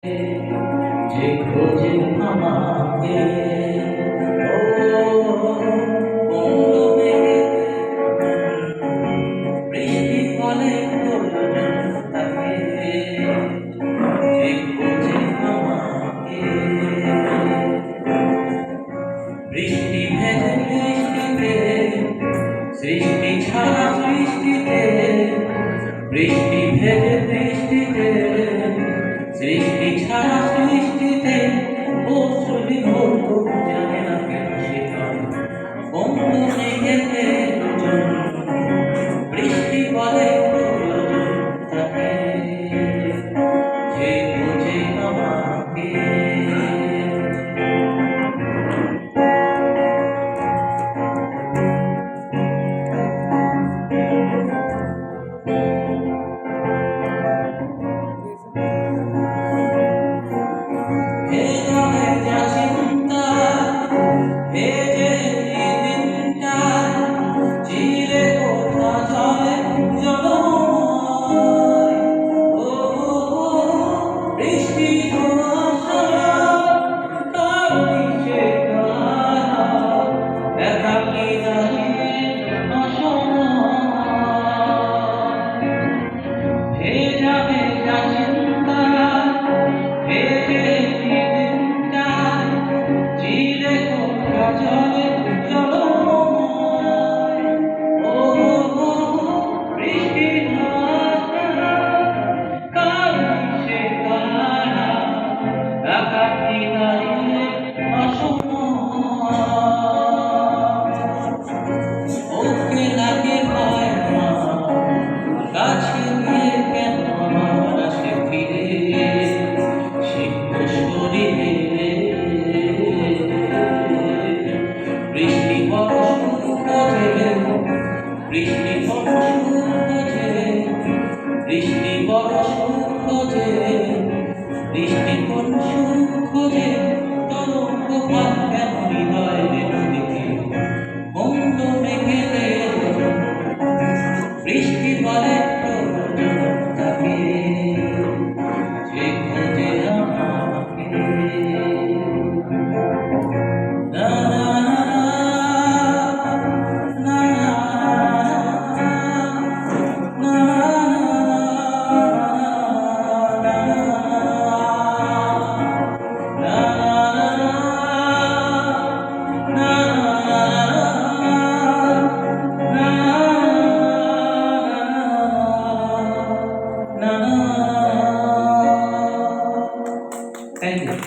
যে খোঁজে আমাকে বৃষ্টি ফলে তাকে যে খোঁজে আমাকে বৃষ্টি ভেজে বৃষ্টিতে সৃষ্টি ছাড়া সৃষ্টিতে বৃষ্টি ভেজে বৃষ্টিতে সৃষ্টি ছাড়া সৃষ্টিতে ও চলি বলতো জানে না কেন সেটা বন্ধ মেঘেতে বৃষ্টি বলে তাকে যে বোঝে আমাকে বৃষ্টি বরষ খোঁজে বৃষ্টি বরষ খোঁজে তরঙ্গ পাত কেন হৃদয় নদীতে বন্ধ মেঘেতে বৃষ্টি বলে তাকে যে খোঁজে আমাকে Thank you.